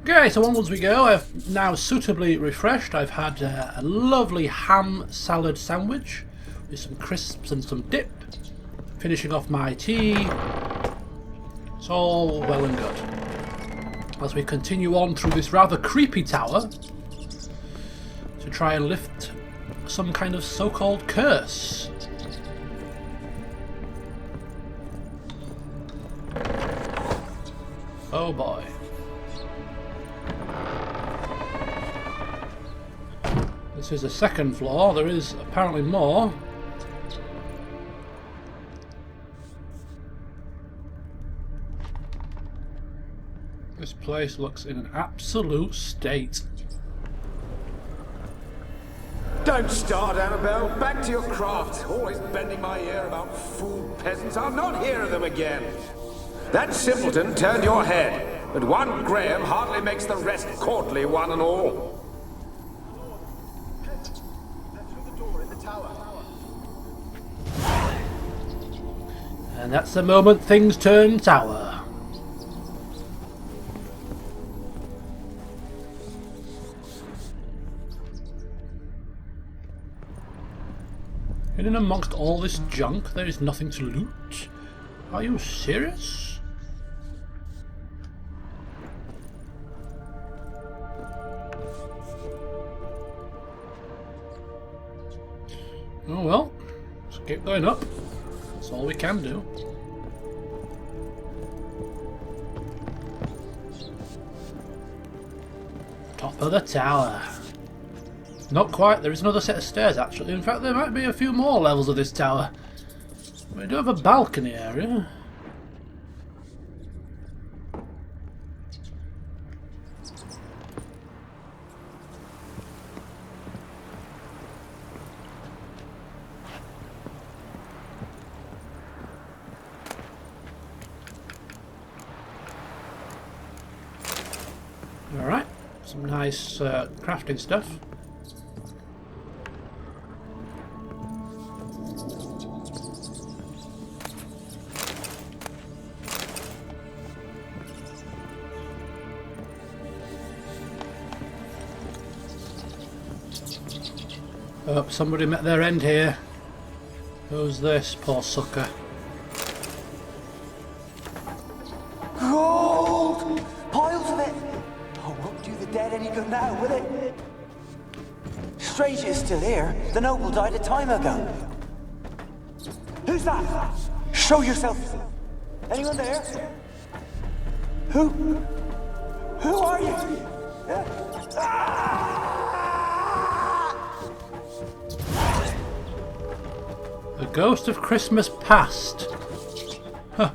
Okay, so onwards we go. I've now suitably refreshed. I've had a lovely ham salad sandwich with some crisps and some dip. Finishing off my tea. It's all well and good. As we continue on through this rather creepy tower to try and lift some kind of so-called curse. Oh boy. This is the second floor. There is apparently more. This place looks in an absolute state. Don't start, Annabelle. Back to your craft. Always bending my ear about fool peasants. I'll not hear of them again. That simpleton turned your head, but one Graham hardly makes the rest courtly, one and all. And that's the moment things turn sour. Hidden amongst all this junk, there is nothing to loot? Are you serious? Oh well, let's keep going up. That's all we can do. Top of the tower. Not quite, there is another set of stairs actually. In fact, there might be a few more levels of this tower. We do have a balcony area. Alright, some nice crafting stuff. Oh, somebody met their end here. Who's this, poor sucker? Gold! Piles of it! Oh, won't do the dead any good now, will it? Strange it's still here. The noble died a time ago. Who's that? Show yourself! Anyone there? Who are you? The ghost of Christmas past. Huh.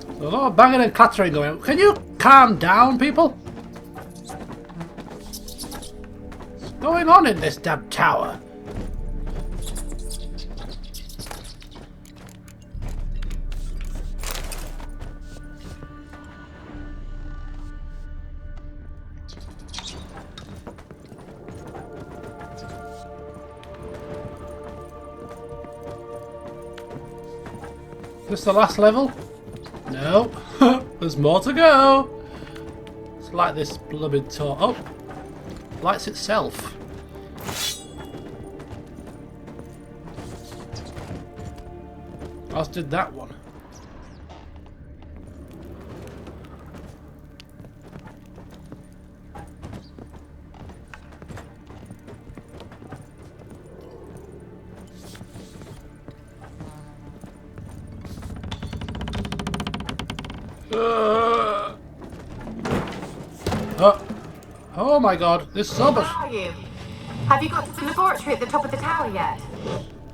There's a lot of banging and clattering going on. Can you calm down, people? What's going on in this damn tower? Is this the last level? No. There's more to go. It's like this blooming tour. Oh, lights itself. As did that one. Oh my god, this is Where are you? Have you got to the laboratory at the top of the tower yet?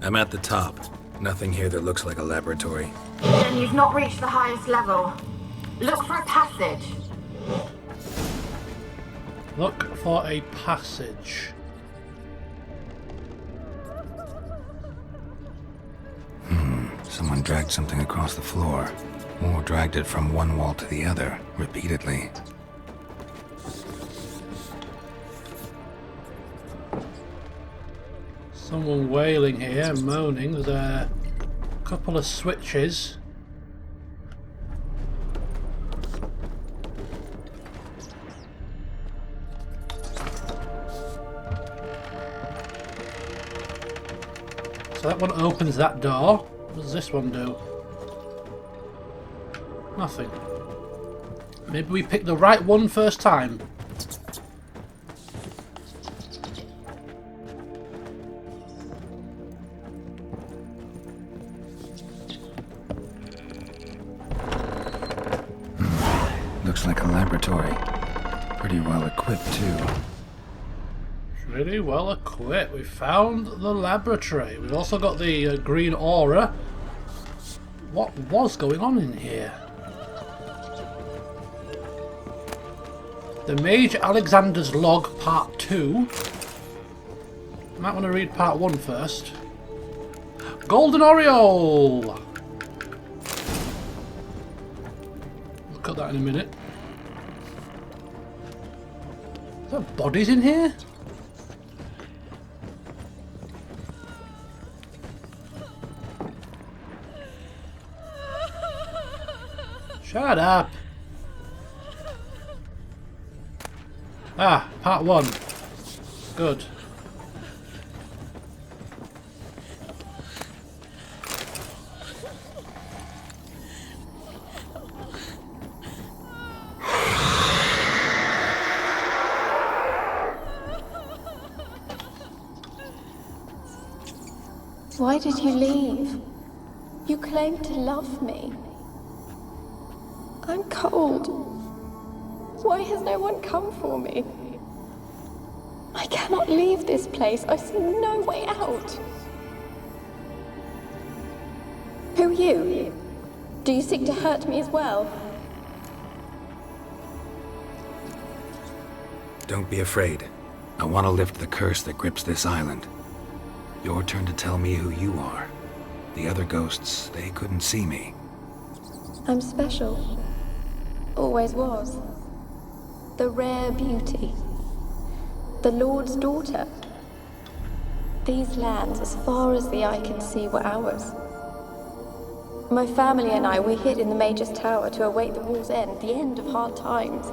I'm at the top. Nothing here that looks like a laboratory. Then you've not reached the highest level. Look for a passage. Look for a passage. Someone dragged something across the floor. Or dragged it from one wall to the other, repeatedly. Someone wailing here, moaning. There's a couple of switches. So that one opens that door. What does this one do? Nothing. Maybe we picked the right one first time. Looks like a laboratory. Pretty well equipped, too. Pretty well equipped. We found the laboratory. We've also got the green aura. What was going on in here? The Mage Alexander's Log Part 2. Might want to read Part 1 first. Golden Oriole! We'll cut that in a minute. Is there bodies in here? Shut up! Ah, part 1. Good. Why did you leave? You claimed to love me. I'm cold. Why has no one come for me? I cannot leave this place. I see no way out. Who are you? Do you seek to hurt me as well? Don't be afraid. I want to lift the curse that grips this island. Your turn to tell me who you are. The other ghosts, they couldn't see me. I'm special. Always was. The rare beauty. The Lord's daughter. These lands, as far as the eye can see, were ours. My family and I, we hid in the Mage's tower to await the war's end, the end of hard times.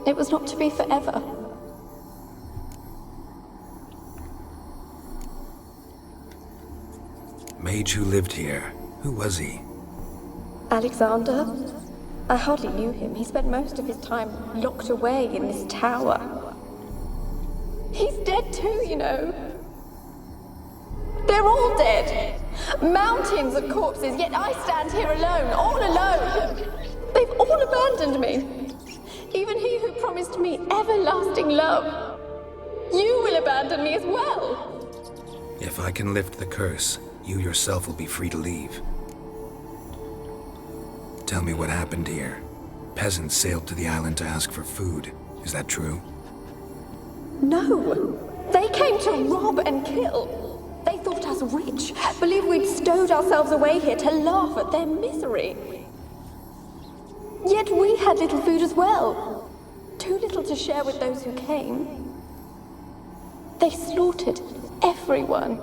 It was not to be forever. Mage who lived here. Who was he? Alexander? I hardly knew him. He spent most of his time locked away in this tower. He's dead too, you know. They're all dead. Mountains of corpses, yet I stand here alone, all alone. They've all abandoned me. Even he who promised me everlasting love. You will abandon me as well. If I can lift the curse, you yourself will be free to leave. Tell me what happened here. Peasants sailed to the island to ask for food. Is that true? No. They came to rob and kill. They thought us rich, believed we'd stowed ourselves away here to laugh at their misery. Yet we had little food as well. Too little to share with those who came. They slaughtered everyone.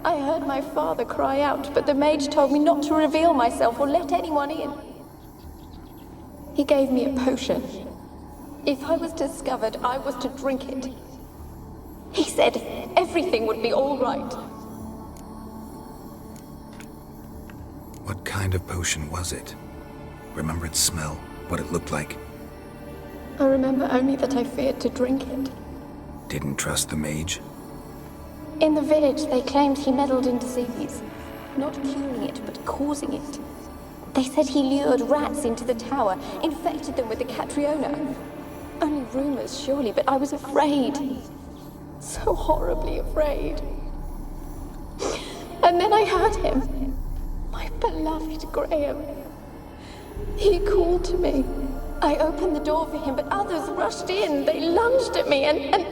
I heard my father cry out, but the mage told me not to reveal myself or let anyone in. He gave me a potion. If I was discovered, I was to drink it. He said everything would be all right. What kind of potion was it? Remember its smell? What it looked like? I remember only that I feared to drink it. Didn't trust the mage? In the village, they claimed he meddled in disease. Not curing it, but causing it. They said he lured rats into the tower, infected them with the Catriona. Only rumors, surely, but I was afraid. So horribly afraid. And then I heard him. My beloved Graham. He called to me. I opened the door for him, but others rushed in. They lunged at me and...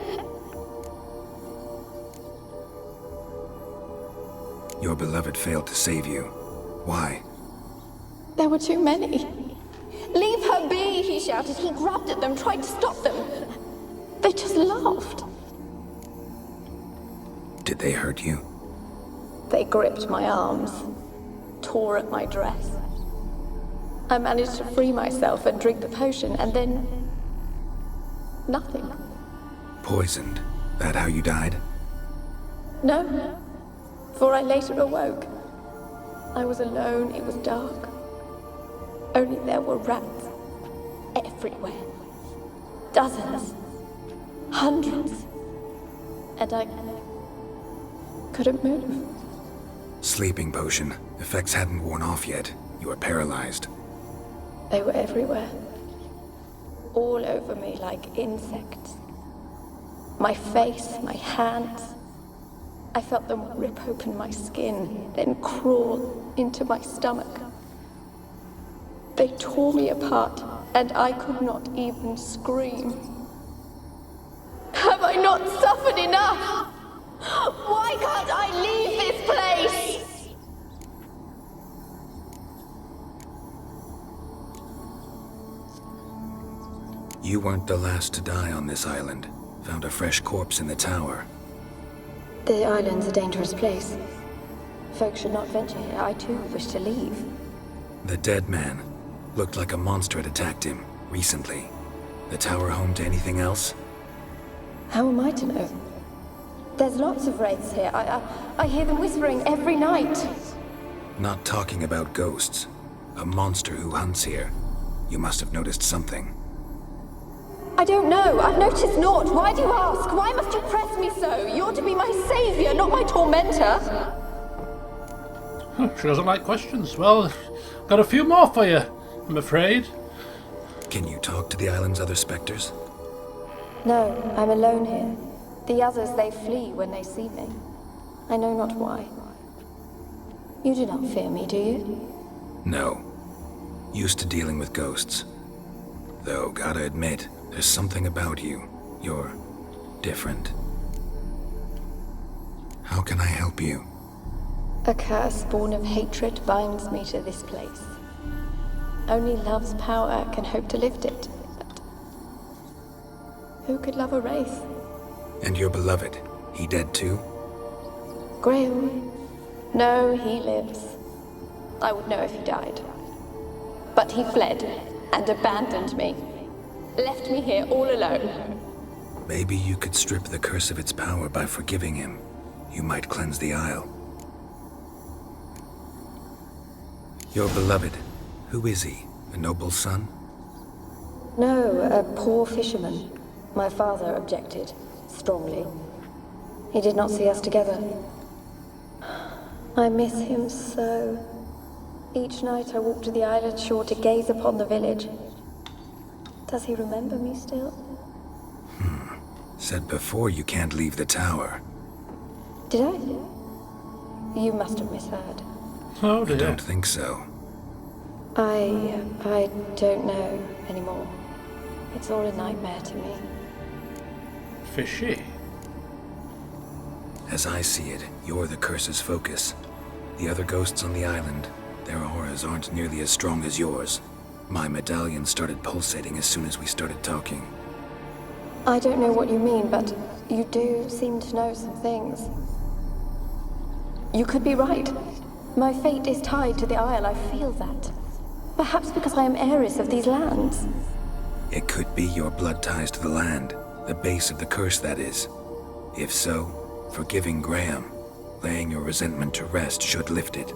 Your beloved failed to save you. Why? There were too many. Leave her be, he shouted. He grabbed at them, tried to stop them. They just laughed. Did they hurt you? They gripped my arms, tore at my dress. I managed to free myself and drink the potion, and then... nothing. Poisoned? That how you died? No, before I later awoke. I was alone, it was dark. Only there were rats everywhere. Dozens. Hundreds. And I couldn't move. Sleeping potion. Effects hadn't worn off yet. You were paralyzed. They were everywhere. All over me like insects. My face, my hands. I felt them rip open my skin, then crawl into my stomach. They tore me apart, and I could not even scream. Have I not suffered enough? Why can't I leave this place? You weren't the last to die on this island. Found a fresh corpse in the tower. The island's a dangerous place. Folks should not venture here. I too wish to leave. The dead man. Looked like a monster had attacked him, recently. The tower home to anything else? How am I to know? There's lots of wraiths here. I hear them whispering every night. Not talking about ghosts. A monster who hunts here. You must have noticed something. I don't know. I've noticed naught. Why do you ask? Why must you press me so? You're to be my savior, not my tormentor. She doesn't like questions. Well, got a few more for you, I'm afraid. Can you talk to the island's other specters? No, I'm alone here. The others, they flee when they see me. I know not why. You do not fear me, do you? No. Used to dealing with ghosts. Though, gotta admit, there's something about you. You're different. How can I help you? A curse born of hatred binds me to this place. Only love's power can hope to lift it. But who could love a wraith? And your beloved, he dead too? Graham? No, he lives. I would know if he died. But he fled and abandoned me. Left me here all alone. Maybe you could strip the curse of its power by forgiving him. You might cleanse the isle. Your beloved, who is he? A noble son? No, a poor fisherman. My father objected, strongly. He did not see us together. I miss him so. Each night I walk to the island shore to gaze upon the village. Does he remember me still? Said before you can't leave the tower. Did I? You must have misheard. Oh I dear. don't think so. I don't know anymore. It's all a nightmare to me. Fishy. As I see it, you're the curse's focus. The other ghosts on the island, their auras aren't nearly as strong as yours. My medallion started pulsating as soon as we started talking. I don't know what you mean, but you do seem to know some things. You could be right. My fate is tied to the Isle, I feel that. Perhaps because I am heiress of these lands. It could be your blood ties to the land, the base of the curse, that is. If so, forgiving Graham, laying your resentment to rest should lift it.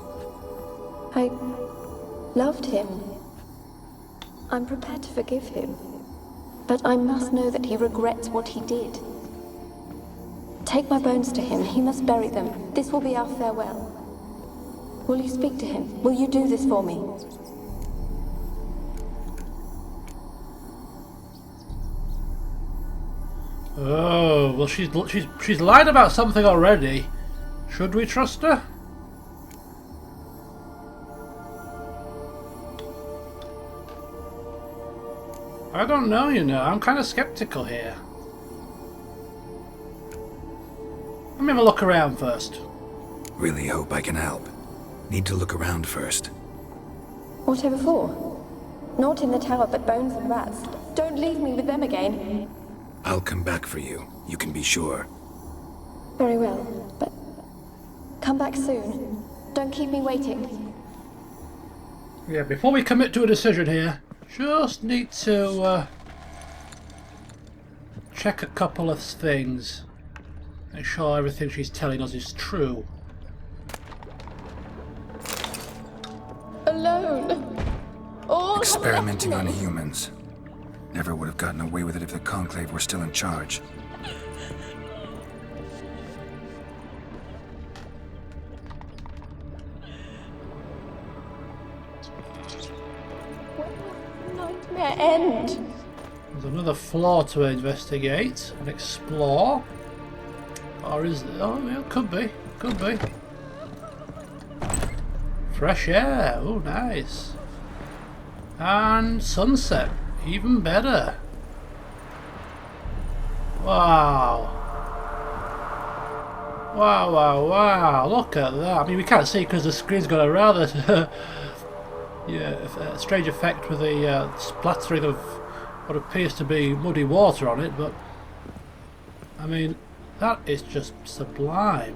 I loved him. I'm prepared to forgive him. But I must know that he regrets what he did. Take my bones to him. He must bury them. This will be our farewell. Will you speak to him? Will you do this for me? Oh, well, she's lied about something already. Should we trust her? I don't know, you know. I'm kind of skeptical here. Let me have a look around first. Really hope I can help. Need to look around first. Whatever for? Not in the tower, but bones and rats. Don't leave me with them again. I'll come back for you, you can be sure. Very well, but come back soon. Don't keep me waiting. Yeah, before we commit to a decision here, just need to check a couple of things. Make sure everything she's telling us is true. alone. All have Experimenting on left me. humans. Never would have gotten away with it if the Conclave were still in charge. When will the nightmare end? There's another floor to investigate and explore. Or is there? Oh, yeah, could be. Could be. Fresh air. Oh, nice. And sunset. Even better. Wow. Wow, wow, wow. Look at that. I mean, we can't see because the screen's got a rather strange effect with the splattering of what appears to be muddy water on it, but I mean, that is just sublime.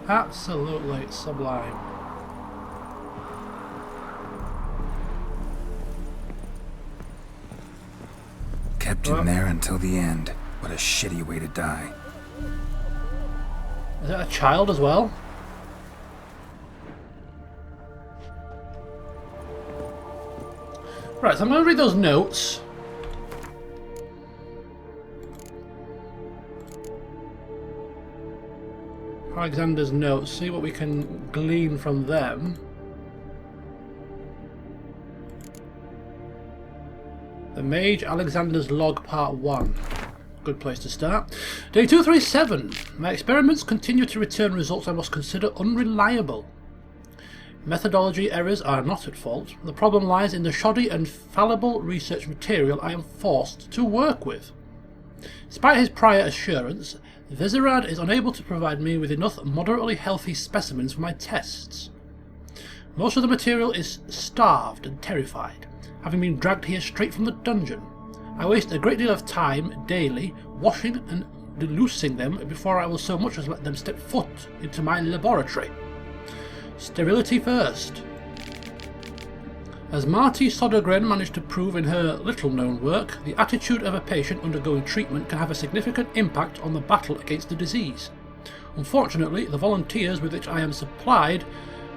Absolutely sublime. Kept in there until the end. What a shitty way to die. Is that a child as well? Right, so I'm going to read those notes. Alexander's notes, see what we can glean from them. The Mage, Alexander's log, part 1. Good place to start. Day 237. My experiments continue to return results I must consider unreliable. Methodology errors are not at fault. The problem lies in the shoddy and fallible research material I am forced to work with. Despite his prior assurance, Vezirad is unable to provide me with enough moderately healthy specimens for my tests. Most of the material is starved and terrified, having been dragged here straight from the dungeon. I waste a great deal of time daily washing and delousing them before I will so much as let them step foot into my laboratory. Sterility first. As Marty Sodergren managed to prove in her little-known work, the attitude of a patient undergoing treatment can have a significant impact on the battle against the disease. Unfortunately, the volunteers with which I am supplied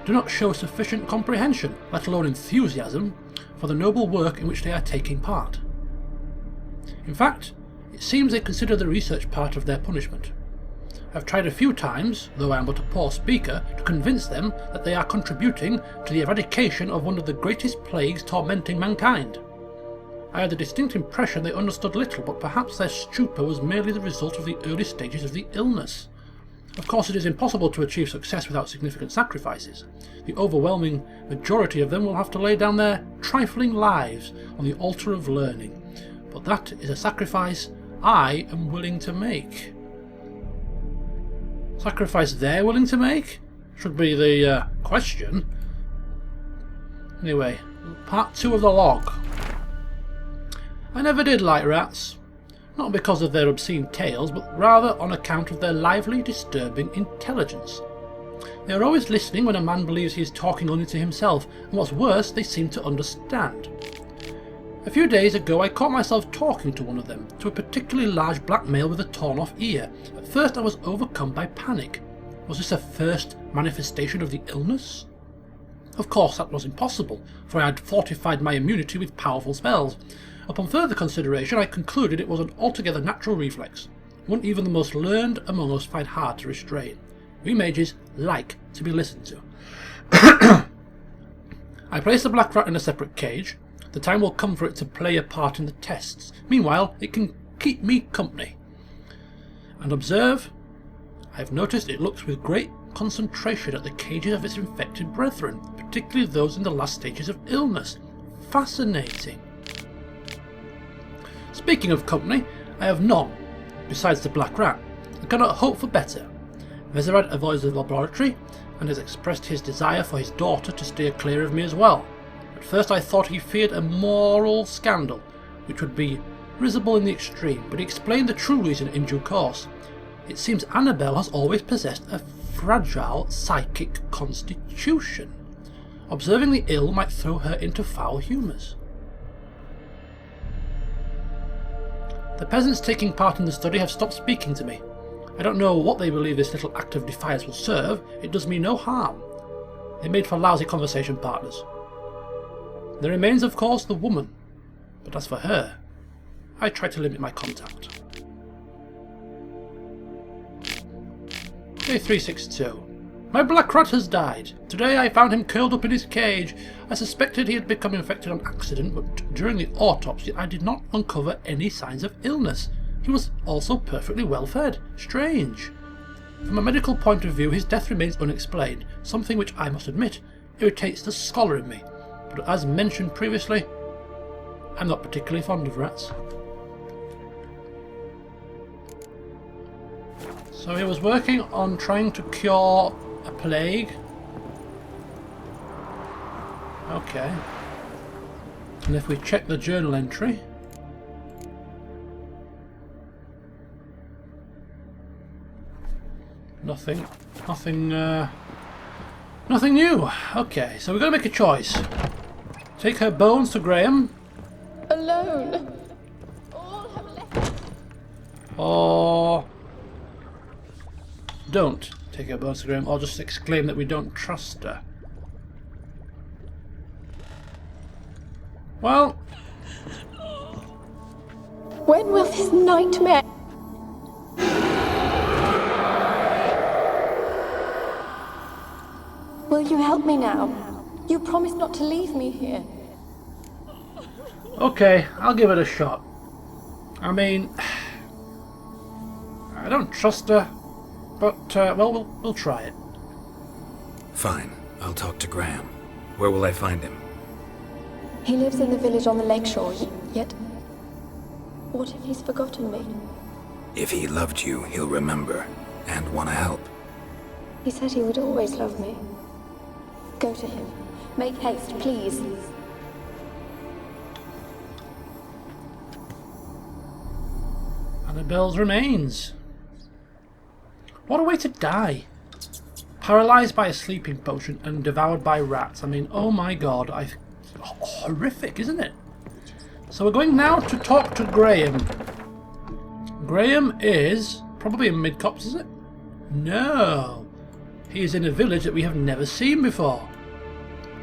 do not show sufficient comprehension, let alone enthusiasm, for the noble work in which they are taking part. In fact, it seems they consider the research part of their punishment. I've tried a few times, though I am but a poor speaker, to convince them that they are contributing to the eradication of one of the greatest plagues tormenting mankind. I had the distinct impression they understood little, but perhaps their stupor was merely the result of the early stages of the illness. Of course, it is impossible to achieve success without significant sacrifices. The overwhelming majority of them will have to lay down their trifling lives on the altar of learning, but that is a sacrifice I am willing to make. Sacrifice they're willing to make? Should be the question. Anyway, part 2 of the log. I never did like rats. Not because of their obscene tales, but rather on account of their lively, disturbing intelligence. They are always listening when a man believes he is talking only to himself, and what's worse, they seem to understand. A few days ago I caught myself talking to one of them, to a particularly large black male with a torn-off ear. At first I was overcome by panic. Was this a first manifestation of the illness? Of course that was impossible, for I had fortified my immunity with powerful spells. Upon further consideration I concluded it was an altogether natural reflex, one even the most learned among us find hard to restrain. We mages like to be listened to. I placed the black rat in a separate cage. The time will come for it to play a part in the tests. Meanwhile, it can keep me company. And observe, I have noticed it looks with great concentration at the cages of its infected brethren, particularly those in the last stages of illness. Fascinating. Speaking of company, I have none, besides the black rat. I cannot hope for better. Vezirad avoids the laboratory, and has expressed his desire for his daughter to steer clear of me as well. At first I thought he feared a moral scandal, which would be risible in the extreme, but he explained the true reason in due course. It seems Annabelle has always possessed a fragile psychic constitution. Observing the ill might throw her into foul humours. The peasants taking part in the study have stopped speaking to me. I don't know what they believe this little act of defiance will serve. It does me no harm. They made for lousy conversation partners. There remains, of course, the woman. But as for her, I try to limit my contact. Day 362. My black rat has died. Today I found him curled up in his cage. I suspected he had become infected on accident, but during the autopsy I did not uncover any signs of illness. He was also perfectly well fed. Strange. From a medical point of view, his death remains unexplained, something which I must admit irritates the scholar in me. But as mentioned previously, I'm not particularly fond of rats. So he was working on trying to cure a plague. Okay. And if we check the journal entry, nothing new. Okay, so we're going to make a choice. Take her bones to Graham. Alone. All have left. Or don't take her bones to Graham, or just exclaim that we don't trust her. Well, When will this nightmare... Will you help me now? You promised not to leave me here. okay, I'll give it a shot. I mean, I don't trust her, but, well, we'll try it. Fine. I'll talk to Graham. Where will I find him? He lives in the village on the lakeshore, yet... What if he's forgotten me? If he loved you, he'll remember and want to help. He said he would always love me. Go to him. Make haste, please. Annabelle's remains. What a way to die. Paralysed by a sleeping potion and devoured by rats. I mean, oh my god. Horrific, isn't it? So we're going now to talk to Graham. Graham is probably in Mid-Copse, is it? No. He is in a village that we have never seen before.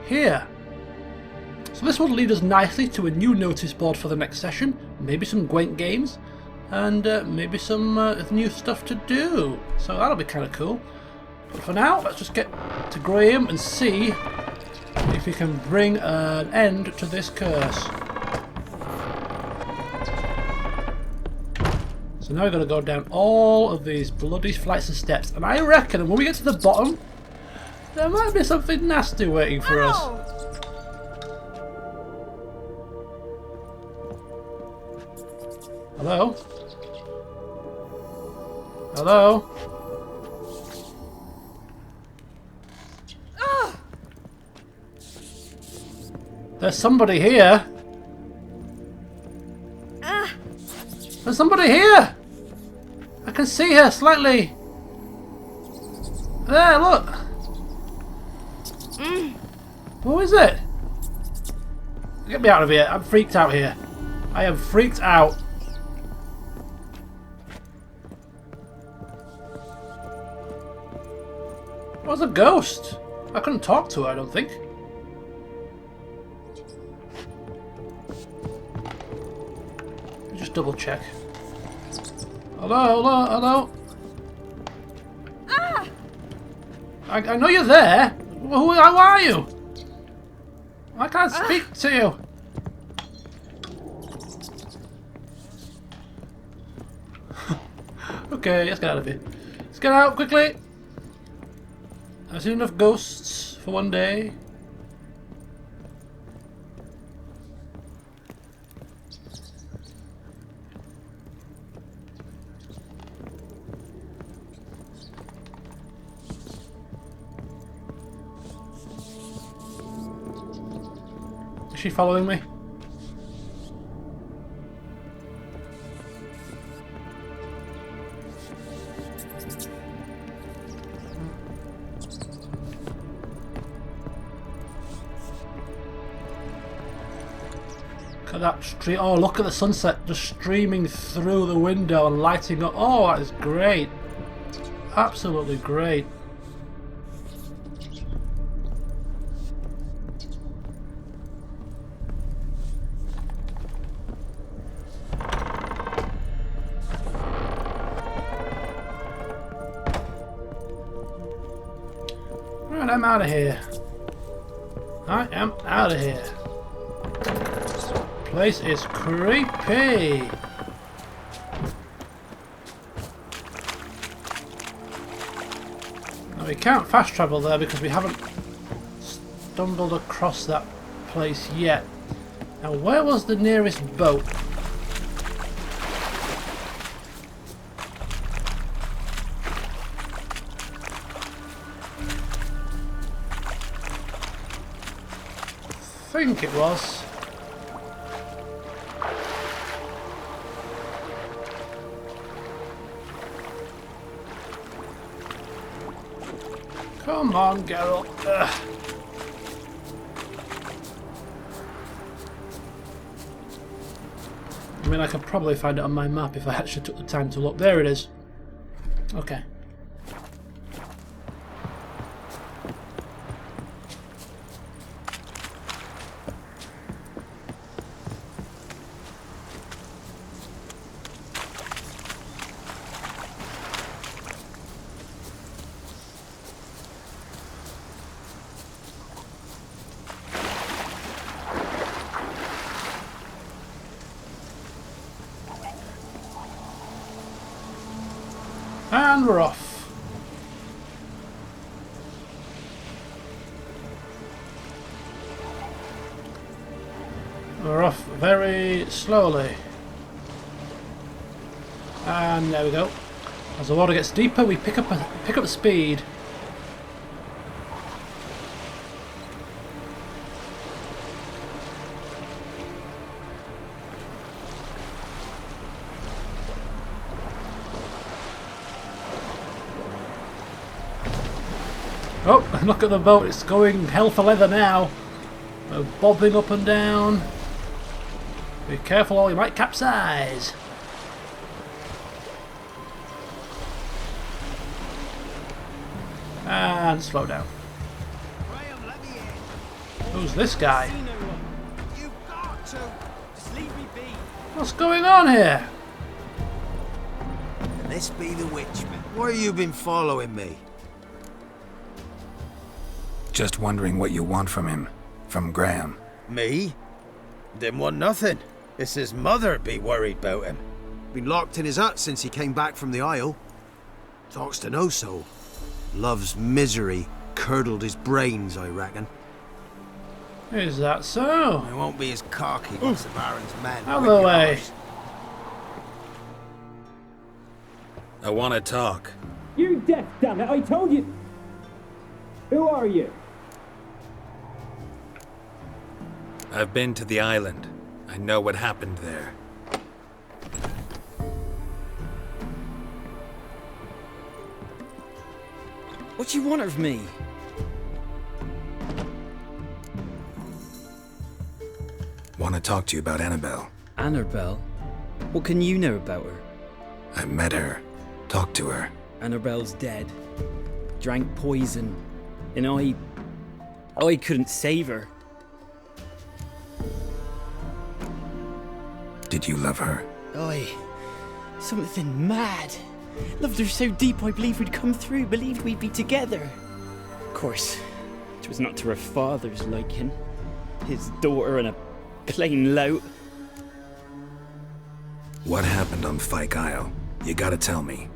Here. So this will lead us nicely to a new notice board for the next session. Maybe some Gwent games. And maybe some new stuff to do. So that'll be kind of cool. But for now, let's just get to Graham and see if we can bring an end to this curse. So now we're going to go down all of these bloody flights of steps. And I reckon when we get to the bottom, there might be something nasty waiting for us. Hello? Hello? There's somebody here. There's somebody here. I can see her slightly. There, look. Who is it? Get me out of here. I'm freaked out here. I am freaked out. It was a ghost. I couldn't talk to her, I don't think. Just double check. Hello, hello, hello. Ah! I know you're there. How are you? I can't speak to you. Okay, let's get out of here. Let's get out quickly. I've seen enough ghosts for one day. Is she following me? Look at that street. Oh, look at the sunset just streaming through the window and lighting up. Oh, that is great. absolutely great. Right, I'm out of here. I am out of here. Place is creepy. Now we can't fast travel there because we haven't stumbled across that place yet. Now where was the nearest boat? I think it was. Come on, Geralt. Ugh. I mean, I could probably find it on my map if I actually took the time to look. There it is. Okay. And we're off. We're off very slowly. And there we go. As the water gets deeper, we pick up speed. Oh, look at the boat, it's going hell for leather now. We're bobbing up and down. Be careful or you might capsize. And slow down. Who's this guy? What's going on here? Can this be the witchman? Why have you been following me? Just wondering what you want from him. From Graham. Me? Didn't want nothing. It's his mother be worried about him. Been locked in his hut since he came back from the Isle. Talks to no soul. Love's misery curdled his brains, I reckon. Is that so? I won't be as cocky as the Baron's men. Out of the way. I want to talk. You're deaf, damn it! I told you. Who are you? I've been to the island. I know what happened there. What do you want of me? Want to talk to you about Annabelle. Annabelle? What can you know about her? I met her. Talked to her. Annabelle's dead. Drank poison. And I couldn't save her. Did you love her? Something mad. Loved her so deep I believed we'd come through, believed we'd be together. Of course, it was not to her father's liking. His daughter and a plain lout. What happened on Fyke Isle? You gotta tell me.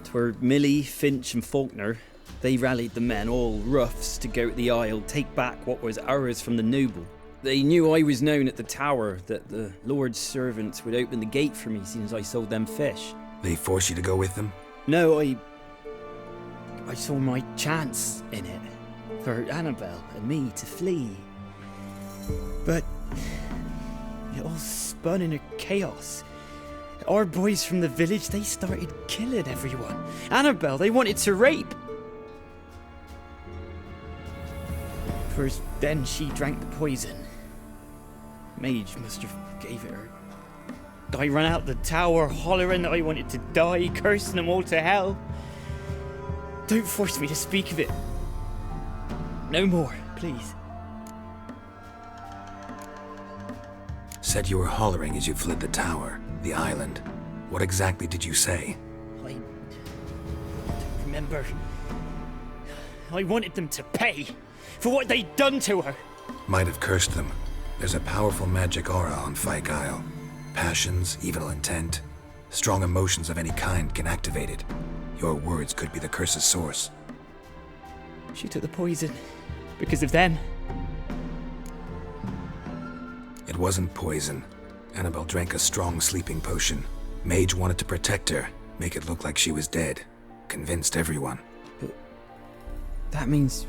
'Twere Millie, Finch and Faulkner. They rallied the men, all roughs, to go to the Isle, take back what was ours from the noble. They knew I was known at the tower, that the Lord's servants would open the gate for me as soon as I sold them fish. They forced you to go with them? No, I saw my chance in it, for Annabelle and me to flee. But it all spun in a chaos. Our boys from the village, they started killing everyone. Annabelle, they wanted to rape. First, then she drank the poison. Mage must have gave it her. I ran out the tower hollering that I wanted to die, cursing them all to hell. Don't force me to speak of it. No more, please. Said you were hollering as you fled the tower, the island. What exactly did you say? I don't remember. I wanted them to pay for what they'd done to her. Might have cursed them. There's a powerful magic aura on Fyke Isle. Passions, evil intent, strong emotions of any kind can activate it. Your words could be the curse's source. She took the poison because of them. It wasn't poison. Annabelle drank a strong sleeping potion. Mage wanted to protect her, make it look like she was dead. Convinced everyone. But that means...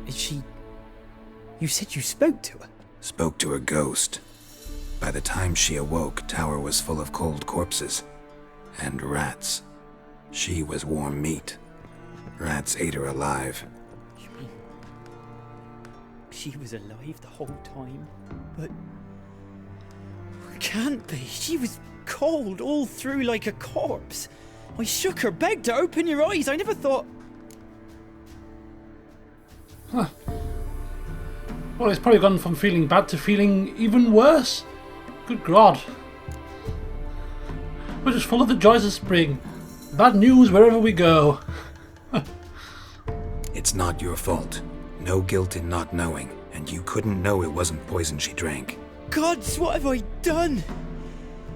Is she... You said you spoke to her? Spoke to her ghost. By the time she awoke, Tower was full of cold corpses. And rats. She was warm meat. Rats ate her alive. You mean... She was alive the whole time? But... Can't be. She was cold all through like a corpse. I shook her, begged her, open your eyes. I never thought... Huh. Well, it's probably gone from feeling bad to feeling even worse. Good God. We're just full of the joys of spring. Bad news wherever we go. It's not your fault. No guilt in not knowing, and you couldn't know it wasn't poison she drank. Gods, what have I done?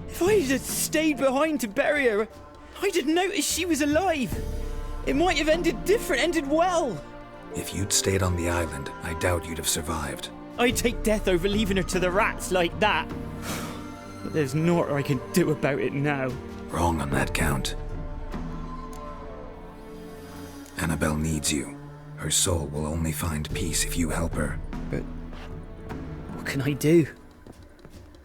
If I had stayed behind to bury her, I'd have noticed she was alive. It might have ended different, ended well. If you'd stayed on the island, I doubt you'd have survived. I'd take death over leaving her to the rats like that. But there's naught I can do about it now. Wrong on that count. Annabelle needs you. Her soul will only find peace if you help her. But what can I do?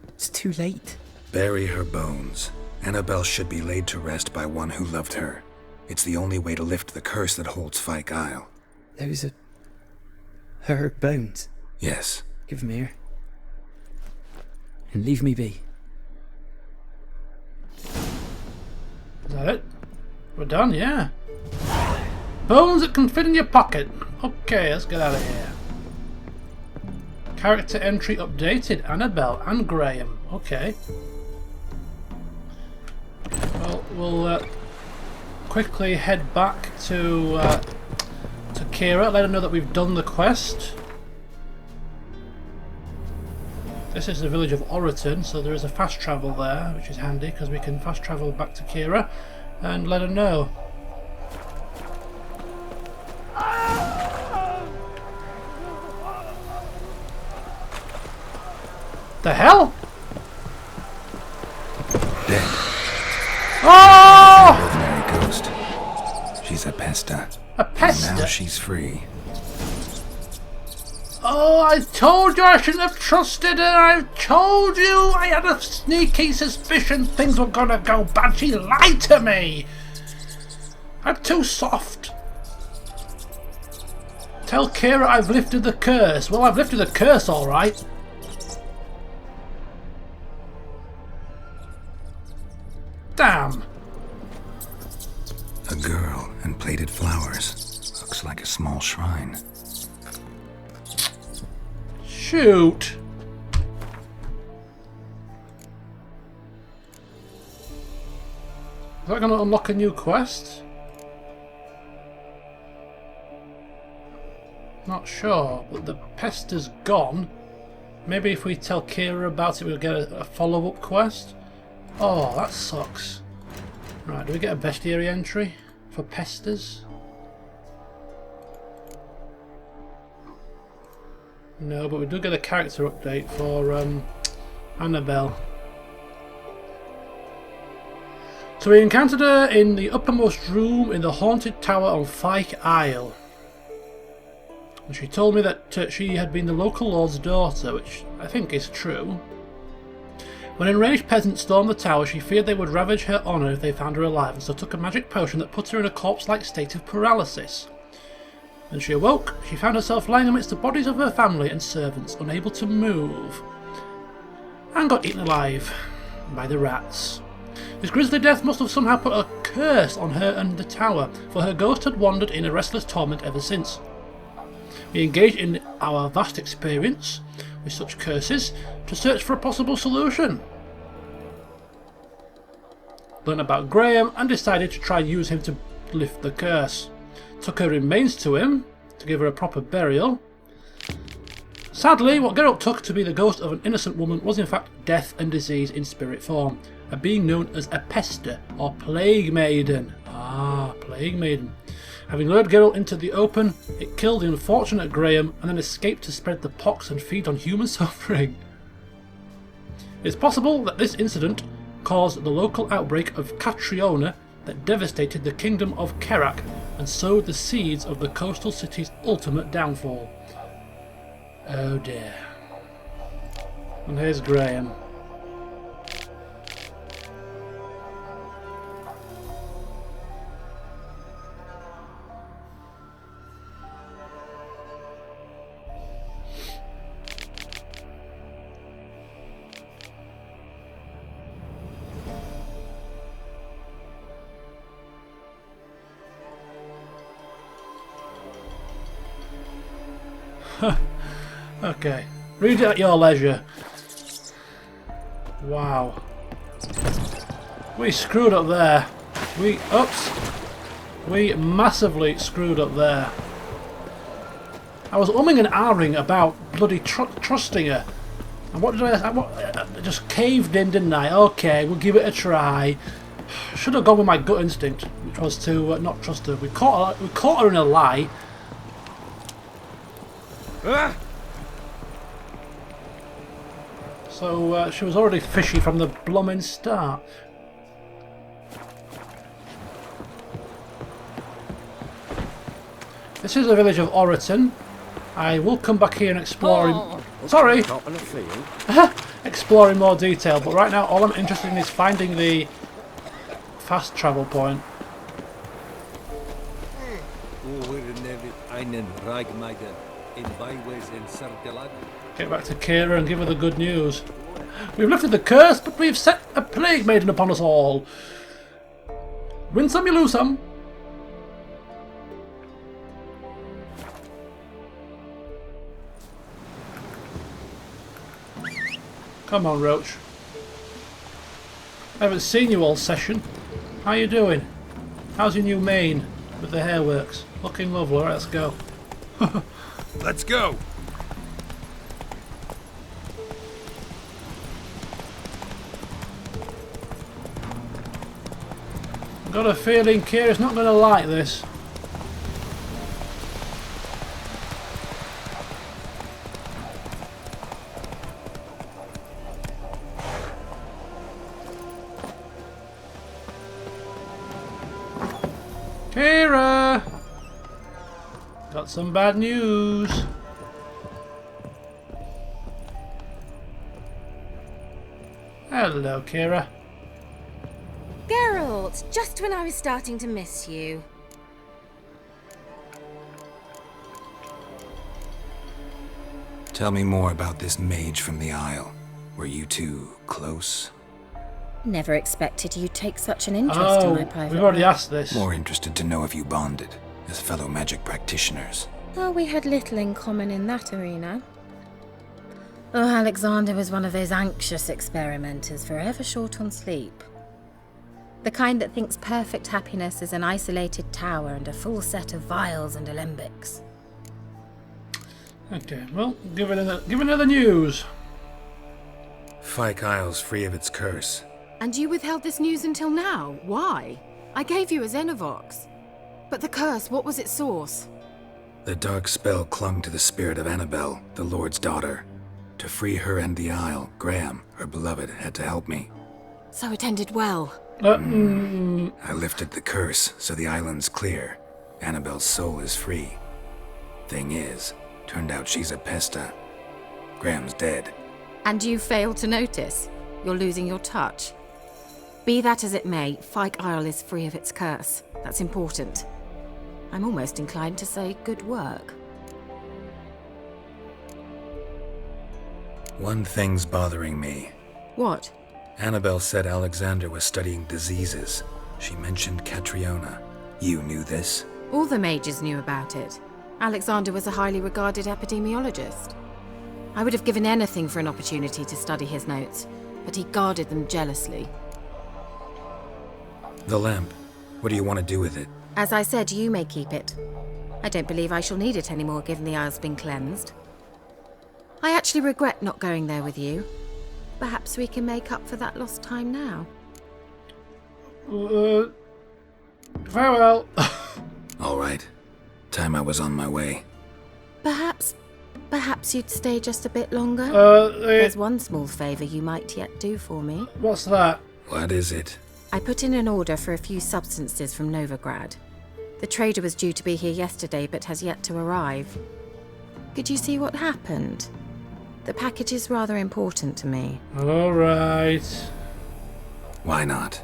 It's too late. Bury her bones. Annabelle should be laid to rest by one who loved her. It's the only way to lift the curse that holds Fyke Isle. Those are... her bones? Yes. Give them here. And leave me be. Is that it? We're done, yeah. Bones that can fit in your pocket. Okay, let's get out of here. Character entry updated. Annabelle and Graham. Okay. Well, we'll quickly head back to Keira. Let her know that we've done the quest. This is the village of Oran, so there is a fast travel there, which is handy because we can fast travel back to Keira and let her know. The hell? Dead. Oh! Ordinary ghost. She's a pesta. A pesta? Now she's free. Oh, I told you I shouldn't have trusted her. I told you I had a sneaky suspicion things were gonna go bad. She lied to me. I'm too soft. Tell Keira I've lifted the curse. Well, I've lifted the curse, all right. Damn. A girl and plated flowers. Looks like a small shrine. Shoot. Is that going to unlock a new quest? Not sure, but the pest is gone. Maybe if we tell Keira about it, we'll get a follow-up quest. Oh, that sucks. Right, do we get a bestiary entry for pesters? No, but we do get a character update for Annabelle. So we encountered her in the uppermost room in the haunted tower on Fyke Isle. And she told me that she had been the local lord's daughter, which I think is true. When enraged peasants stormed the tower, she feared they would ravage her honour if they found her alive, and so took a magic potion that put her in a corpse-like state of paralysis. When she awoke, she found herself lying amidst the bodies of her family and servants, unable to move, and got eaten alive by the rats. His grisly death must have somehow put a curse on her and the tower, for her ghost had wandered in a restless torment ever since. We engaged in our vast experience with such curses to search for a possible solution. Learned about Graham and decided to try and use him to lift the curse. Took her remains to him to give her a proper burial. Sadly, what Geralt took to be the ghost of an innocent woman was in fact death and disease in spirit form, a being known as a pester or plague maiden. Ah, plague maiden. Having lured Geralt into the open, it killed the unfortunate Graham and then escaped to spread the pox and feed on human suffering. It's possible that this incident caused the local outbreak of Catriona that devastated the kingdom of Kerak and sowed the seeds of the coastal city's ultimate downfall. Oh dear. And here's Graham. Okay, read it at your leisure. Wow. We screwed up there. We massively screwed up there. I was umming and ahhing about bloody trusting her. And what did I just caved in, didn't I? Okay, we'll give it a try. Should have gone with my gut instinct, which was to not trust her. We caught her in a lie. So she was already fishy from the blooming start. This is the village of Oran. I will come back here and explore sorry! Explore in more detail, but right now all I'm interested in is finding the fast travel point. Get back to Keira and give her the good news. We've lifted the curse, but we've set a plague maiden upon us all. Win some, you lose some. Come on, Roach. I haven't seen you all session. How you doing? How's your new mane with the hairworks? Looking lovely. All right, let's go. Let's go. Got a feeling Keira's not going to like this. Keira! Got some bad news. Hello, Keira. Geralt, just when I was starting to miss you. Tell me more about this mage from the Isle. Were you two close? Never expected you'd take such an interest in my private we've already life. asked this. More interested to know if you bonded as fellow magic practitioners. Oh, we had little in common in that arena. Oh, Alexander was one of those anxious experimenters, forever short on sleep. The kind that thinks perfect happiness is an isolated tower and a full set of vials and alembics. Okay, well, give another news. Fyke Isle's free of its curse. And you withheld this news until now? Why? I gave you a Xenovox. But the curse, what was its source? The dark spell clung to the spirit of Annabelle, the Lord's daughter. To free her and the Isle, Graham, her beloved, had to help me. So it ended well. I lifted the curse, so the island's clear. Annabelle's soul is free. Thing is, turned out she's a pesta. Graham's dead. And you failed to notice? You're losing your touch. Be that as it may, Fyke Isle is free of its curse. That's important. I'm almost inclined to say good work. One thing's bothering me. What? Annabelle said Alexander was studying diseases. She mentioned Catriona. You knew this? All the mages knew about it. Alexander was a highly regarded epidemiologist. I would have given anything for an opportunity to study his notes, but he guarded them jealously. The lamp. What do you want to do with it? As I said, you may keep it. I don't believe I shall need it anymore, given the Isle's been cleansed. I actually regret not going there with you. Perhaps we can make up for that lost time now. Farewell. All right. Time I was on my way. Perhaps you'd stay just a bit longer? There's one small favour you might yet do for me. What's that? What is it? I put in an order for a few substances from Novigrad. The trader was due to be here yesterday, but has yet to arrive. Could you see what happened? The package is rather important to me. All right. Why not?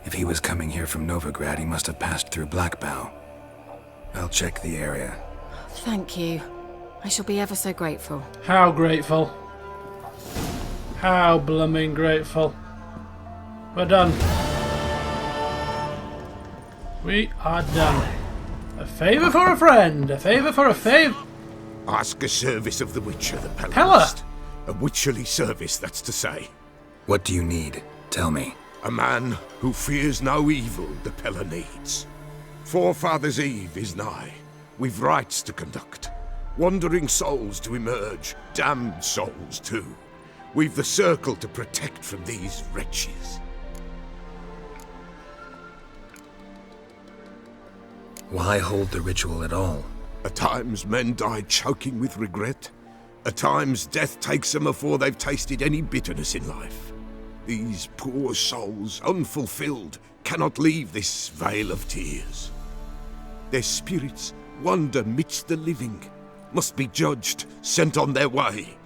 If he was coming here from Novigrad, he must have passed through Blackbow. I'll check the area. Thank you. I shall be ever so grateful. How grateful. How blooming grateful. We're done. We are done. A favour for a friend. A favour for a favour. Ask a service of the Witcher, the Pella. Pellarist. A witcherly service, that's to say. What do you need? Tell me. A man who fears no evil the Pella needs. Forefathers' Eve is nigh. We've rites to conduct. Wandering souls to emerge. Damned souls, too. We've the circle to protect from these wretches. Why hold the ritual at all? At times men die choking with regret. At times death takes them before they've tasted any bitterness in life. These poor souls, unfulfilled, cannot leave this vale of tears. Their spirits wander midst the living, must be judged, sent on their way.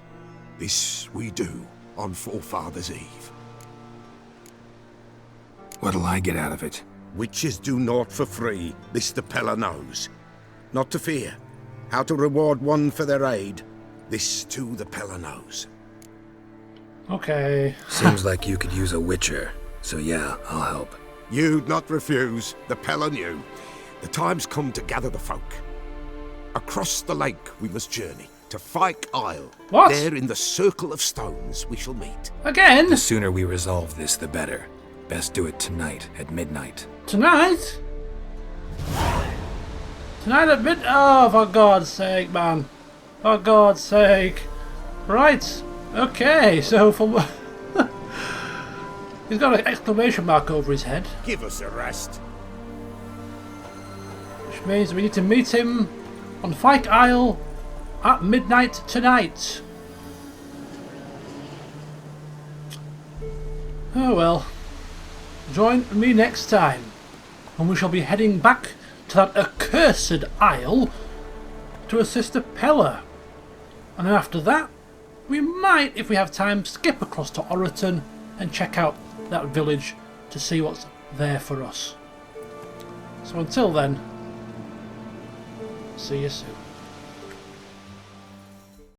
This we do on Forefathers' Eve. What'll I get out of it? Witches do naught for free, this the Pella knows. Not to fear. How to reward one for their aid, this too the Pella knows. Okay. Seems like you could use a witcher, so yeah, I'll help. You'd not refuse, the Pella knew. The time's come to gather the folk. Across the lake we must journey, to Fyke Isle. What? There in the circle of stones we shall meet. Again? The sooner we resolve this, the better. Best do it tonight, at midnight. Tonight? Tonight at midnight? Oh, for God's sake, man. For God's sake. Right. Okay, so for... He's got an exclamation mark over his head. Give us a rest. Which means we need to meet him on Fyke Isle at midnight tonight. Oh well. Join me next time, and we shall be heading back to that accursed isle to assist the Pella. And then after that, we might, if we have time, skip across to Oran and check out that village to see what's there for us. So until then, see you soon.